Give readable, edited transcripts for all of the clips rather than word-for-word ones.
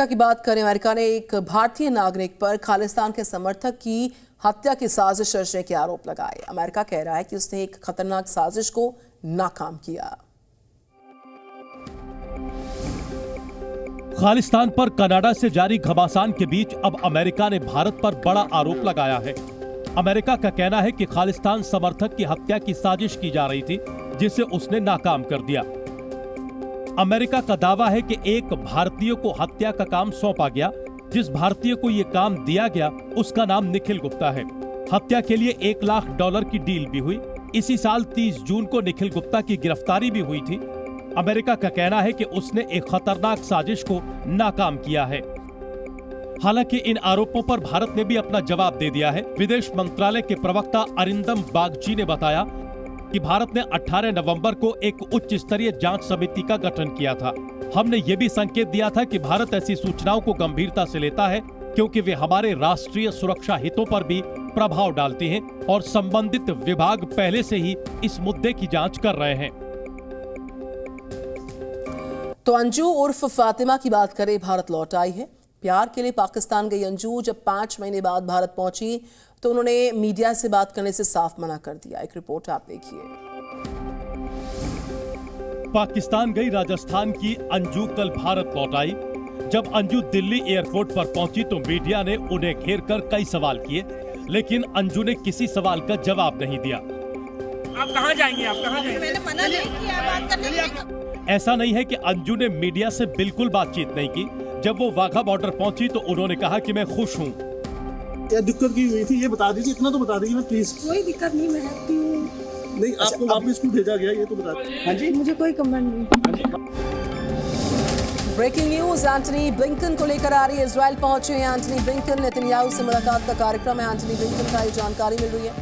America की बात करें, अमेरिका ने एक भारतीय नागरिक पर खालिस्तान के समर्थक की हत्या की साजिश रचने के आरोप लगाए। अमेरिका कह रहा है कि उसने एक खतरनाक साजिश को नाकाम किया। खालिस्तान पर कनाडा से जारी घमासान के बीच अब अमेरिका ने भारत पर बड़ा आरोप लगाया है। अमेरिका का कहना है कि खालिस्तान समर्थक की हत्या की साजिश की जा रही थी, जिसे उसने नाकाम कर दिया। अमेरिका का दावा है कि एक भारतीय को हत्या का काम सौंपा गया। जिस भारतीय को यह काम दिया गया उसका नाम निखिल गुप्ता है। हत्या के लिए $1 लाख की डील भी हुई। इसी साल 30 जून को निखिल गुप्ता की गिरफ्तारी भी हुई थी। अमेरिका का कहना है कि उसने एक खतरनाक साजिश को नाकाम किया है। हालांकि इन आरोपों पर भारत ने भी अपना जवाब दे दिया है। विदेश मंत्रालय के प्रवक्ता अरिंदम बागची ने बताया कि भारत ने 18 नवंबर को एक उच्च स्तरीय जांच समिति का गठन किया था। हमने ये भी संकेत दिया था कि भारत ऐसी सूचनाओं को गंभीरता से लेता है, क्योंकि वे हमारे राष्ट्रीय सुरक्षा हितों पर भी प्रभाव डालती हैं और संबंधित विभाग पहले से ही इस मुद्दे की जांच कर रहे हैं। तो अंजू उर्फ फातिमा की बात करें, भारत लौट आई है। प्यार के लिए पाकिस्तान गई अंजू जब 5 महीने बाद भारत पहुंची तो उन्होंने मीडिया से बात करने से साफ मना कर दिया। एक रिपोर्ट आप देखिए। पाकिस्तान गई राजस्थान की अंजू कल भारत लौट आई। जब अंजू दिल्ली एयरपोर्ट पर पहुंची तो मीडिया ने उन्हें घेर कर कई सवाल किए, लेकिन अंजू ने किसी सवाल का जवाब नहीं दिया। आप कहां जाएंगे? आप कहां जाएंगे? मैंने मना नहीं किया बात करने के। ऐसा नहीं है कि अंजू ने मीडिया से बिल्कुल बातचीत नहीं की। जब वो वाघा बॉर्डर पहुंची तो उन्होंने कहा कि मैं खुश हूँ। क्या दिक्कत की हुई थी ये बता दीजिए, इतना तो बता दीजिए ना प्लीज। कोई दिक्कत नहीं, मैं हैप्पी हूँ। नहीं, आपको वापस क्यों भेजा गया ये तो बता दीजिए। हाँ जी, मुझे कोई कमेंट नहीं। ब्रेकिंग न्यूज, एंटनी ब्लिंकन को लेकर आ रही है। इजराइल पहुंचे हैं एंटनी ब्लिंकन। नेतन्याहू से मुलाकात का कार्यक्रम है। एंटनी ब्लिंकन का ये जानकारी मिल रही है,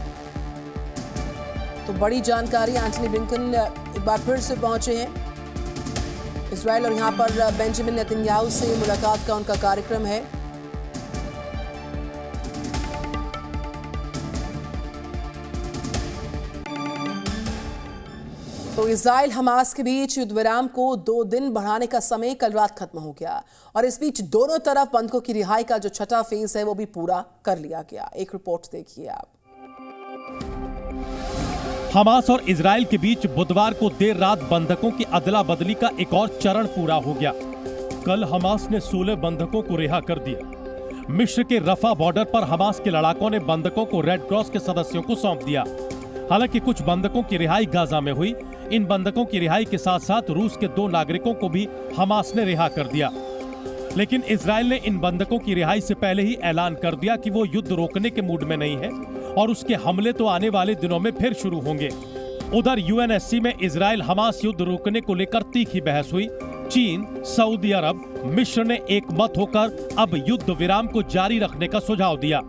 तो बड़ी जानकारी। एंटनी ब्लिंकन एक बार फिर से पहुंचे हैं इजराइल और यहां पर बेंजामिन नेतन्याहू से मुलाकात का उनका कार्यक्रम है। तो इजराइल हमास के बीच युद्ध विराम को 2 दिन बढ़ाने का समय कल रात खत्म हो गया और इस बीच दोनों तरफ बंधकों की रिहाई का जो छठा फेज है वो भी पूरा कर लिया गया। एक रिपोर्ट देखिए आप। हमास और इजराइल के बीच बुधवार को देर रात बंधकों की अदला बदली का एक और चरण पूरा हो गया। कल हमास ने 16 बंधकों को रिहा कर दिया। मिस्र के रफा बॉर्डर पर हमास के लड़ाकों ने बंधकों को रेड क्रॉस के सदस्यों को सौंप दिया। हालांकि कुछ बंधकों की रिहाई गाजा में हुई। इन बंधकों की रिहाई के साथ साथ रूस के 2 नागरिकों को भी हमास ने रिहा कर दिया। लेकिन इजराइल ने इन बंधकों की रिहाई से पहले ही ऐलान कर दिया कि वो युद्ध रोकने के मूड में नहीं है और उसके हमले तो आने वाले दिनों में फिर शुरू होंगे। उधर यूएनएससी में इजराइल हमास युद्ध रोकने को लेकर तीखी बहस हुई। चीन, सऊदी अरब, मिस्र ने एक मत होकर अब युद्ध विराम को जारी रखने का सुझाव दिया।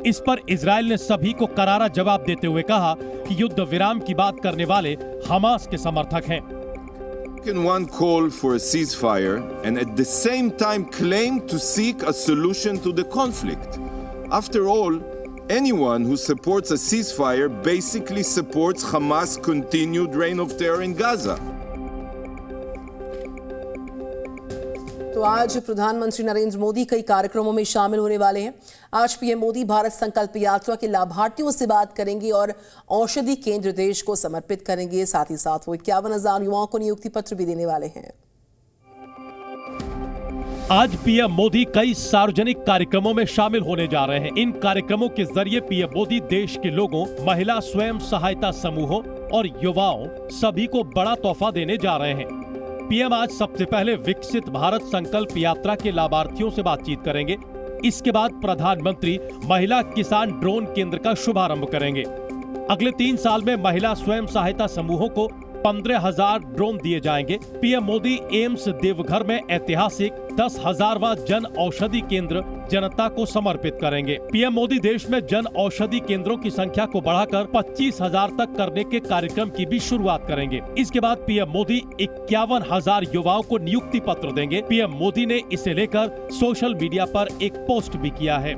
इस पर इजराइल ने सभी को करारा जवाब देते हुए कहा कि युद्ध विराम की बात करने वाले हमास के समर्थक हैं। Can one call for a ceasefire and at the same time claim to seek a solution to the conflict? After all, anyone who supports a ceasefire basically supports Hamas' continued reign of terror in Gaza. तो आज प्रधानमंत्री नरेंद्र मोदी कई कार्यक्रमों में शामिल होने वाले हैं। आज पीएम मोदी भारत संकल्प यात्रा के लाभार्थियों से बात करेंगे और औषधि केंद्र देश को समर्पित करेंगे। साथ ही साथ वो 51,000 युवाओं को नियुक्ति पत्र भी देने वाले हैं। आज पीएम मोदी कई सार्वजनिक कार्यक्रमों में शामिल होने जा रहे हैं। इन कार्यक्रमों के जरिए पीएम मोदी देश के लोगों, महिला स्वयं सहायता समूहों और युवाओं सभी को बड़ा तोहफा देने जा रहे हैं। पीएम आज सबसे पहले विकसित भारत संकल्प यात्रा के लाभार्थियों से बातचीत करेंगे। इसके बाद प्रधानमंत्री महिला किसान ड्रोन केंद्र का शुभारंभ करेंगे। अगले 3 साल में महिला स्वयं सहायता समूहों को 15,000 ड्रोन दिए जाएंगे। पीएम मोदी एम्स देवघर में ऐतिहासिक 10,000वां जन औषधि केंद्र जनता को समर्पित करेंगे। पीएम मोदी देश में जन औषधि केंद्रों की संख्या को बढ़ाकर 25,000 तक करने के कार्यक्रम की भी शुरुआत करेंगे। इसके बाद पीएम मोदी 51,000 युवाओं को नियुक्ति पत्र देंगे। पीएम मोदी ने इसे लेकर सोशल मीडिया पर एक पोस्ट भी किया है।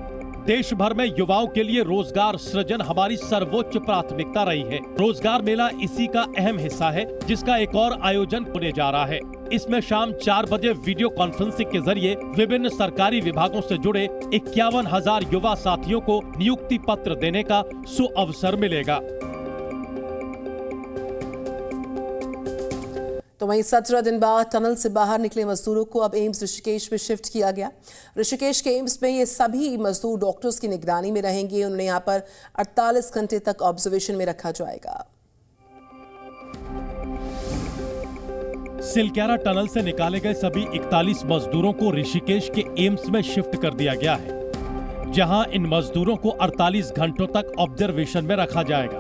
देश भर में युवाओं के लिए रोजगार सृजन हमारी सर्वोच्च प्राथमिकता रही है। रोजगार मेला इसी का अहम हिस्सा है, जिसका एक और आयोजन होने जा रहा है। इसमें शाम 4 बजे वीडियो कॉन्फ्रेंसिंग के जरिए विभिन्न सरकारी विभागों से जुड़े 51,000 युवा साथियों को नियुक्ति पत्र देने का सुअवसर मिलेगा। तो वहीं 17 दिन बाद टनल से बाहर निकले मजदूरों को अब एम्स ऋषिकेश में शिफ्ट किया गया। ऋषिकेश के एम्स में ये सभी मजदूर डॉक्टर्स की निगरानी में रहेंगे। उन्हें यहाँ पर 48 घंटे तक ऑब्जर्वेशन में रखा जाएगा। सिलक्यारा टनल से निकाले गए सभी 41 मजदूरों को ऋषिकेश के एम्स में शिफ्ट कर दिया गया है, जहां इन मजदूरों को 48 घंटों तक ऑब्जर्वेशन में रखा जाएगा।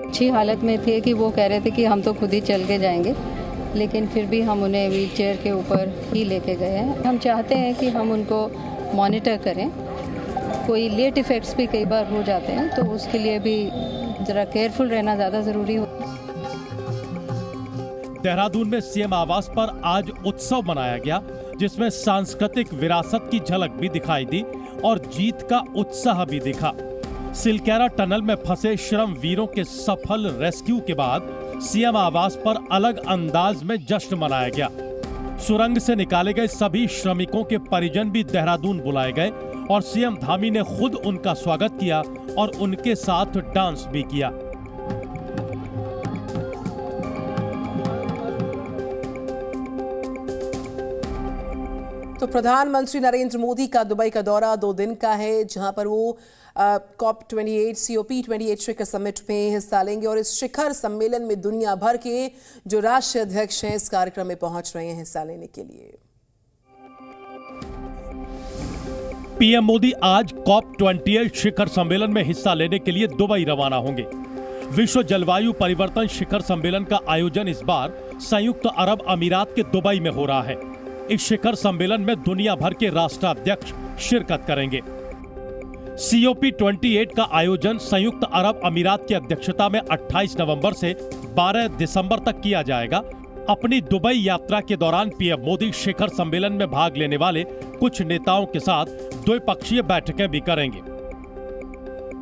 अच्छी हालत में थे कि वो कह रहे थे कि हम तो खुद ही चल के जाएंगे, लेकिन फिर भी हम उन्हें व्हील चेयर के ऊपर ही लेके गए हैं। हम चाहते हैं कि हम उनको मॉनिटर करें। कोई लेट इफेक्ट्स भी कई बार हो जाते हैं, तो उसके लिए भी ज़रा केयरफुल रहना ज़्यादा ज़रूरी हो। देहरादून में सीएम आवास पर आज उत्सव मनाया गया, जिसमें सांस्कृतिक विरासत की झलक भी दिखाई दी और जीत का उत्साह भी दिखा। सिलक्यारा टनल में फंसे श्रम वीरों के सफल रेस्क्यू के बाद सीएम आवास पर अलग अंदाज में जश्न मनाया गया। सुरंग से निकाले गए सभी श्रमिकों के परिजन भी देहरादून बुलाए गए और सीएम धामी ने खुद उनका स्वागत किया और उनके साथ डांस भी किया। तो प्रधानमंत्री नरेंद्र मोदी का दुबई का दौरा 2 दिन का है, जहां पर वो COP28 COP28 शिखर समिट में हिस्सा लेंगे और इस शिखर सम्मेलन में दुनिया भर के जो राष्ट्रीय अध्यक्ष हैं इस कार्यक्रम में पहुंच रहे हैं हिस्सा लेने के लिए। पीएम मोदी आज COP28 शिखर सम्मेलन में हिस्सा लेने के लिए दुबई रवाना होंगे। विश्व जलवायु परिवर्तन शिखर सम्मेलन का आयोजन इस बार संयुक्त अरब अमीरात के दुबई में हो रहा है। इस शिखर सम्मेलन में दुनिया भर के राष्ट्राध्यक्ष शिरकत करेंगे। COP28 का आयोजन संयुक्त अरब अमीरात की अध्यक्षता में 28 नवंबर से 12 दिसंबर तक किया जाएगा। अपनी दुबई यात्रा के दौरान पीएम मोदी शिखर सम्मेलन में भाग लेने वाले कुछ नेताओं के साथ द्विपक्षीय बैठकें भी करेंगे।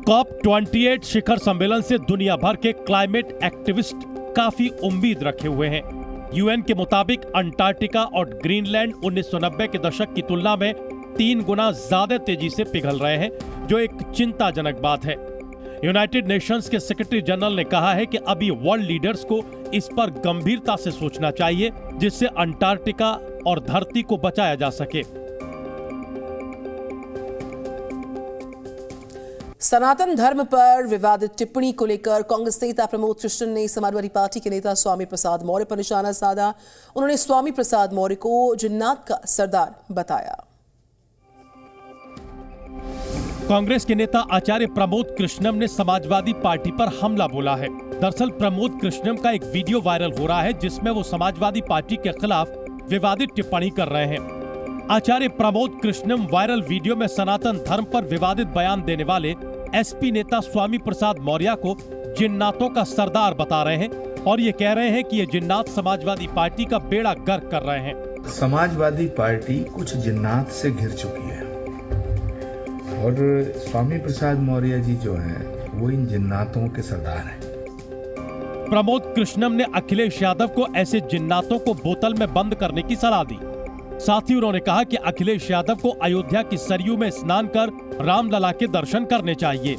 COP28 शिखर सम्मेलन से दुनिया भर के क्लाइमेट एक्टिविस्ट काफी उम्मीद रखे हुए हैं। यूएन के मुताबिक अंटार्कटिका और ग्रीनलैंड 1990 के दशक की तुलना में 3 गुना ज्यादा तेजी से पिघल रहे हैं, जो एक चिंताजनक बात है। यूनाइटेड नेशंस के सेक्रेटरी जनरल ने कहा है कि अभी वर्ल्ड लीडर्स को इस पर गंभीरता से सोचना चाहिए, जिससे अंटार्कटिका और धरती को बचाया जा सके। सनातन धर्म पर विवादित टिप्पणी को लेकर कांग्रेस नेता प्रमोद कृष्णन ने समाजवादी पार्टी के नेता स्वामी प्रसाद मौर्य पर निशाना साधा। उन्होंने स्वामी प्रसाद मौर्य को जिन्नात का सरदार बताया। कांग्रेस के नेता आचार्य प्रमोद कृष्णम ने समाजवादी पार्टी पर हमला बोला है। दरअसल प्रमोद कृष्णम का एक वीडियो वायरल हो रहा है, जिसमें वो समाजवादी पार्टी के खिलाफ विवादित टिप्पणी कर रहे हैं। आचार्य प्रमोद कृष्णम वायरल वीडियो में सनातन धर्म पर विवादित बयान देने वाले एसपी नेता स्वामी प्रसाद मौर्य को जिन्नातों का सरदार बता रहे हैं और ये कह रहे हैं कि ये जिन्नात समाजवादी पार्टी का बेड़ा गर्क कर रहे हैं। समाजवादी पार्टी कुछ जिन्नात से घिर चुकी है और स्वामी प्रसाद मौर्य जी जो हैं वो इन जिन्नातों के सरदार हैं। प्रमोद कृष्णम ने अखिलेश यादव को ऐसे जिन्नातों को बोतल में बंद करने की सलाह दी। साथ ही उन्होंने कहा कि अखिलेश यादव को अयोध्या की सरयू में स्नान कर रामलला के दर्शन करने चाहिए।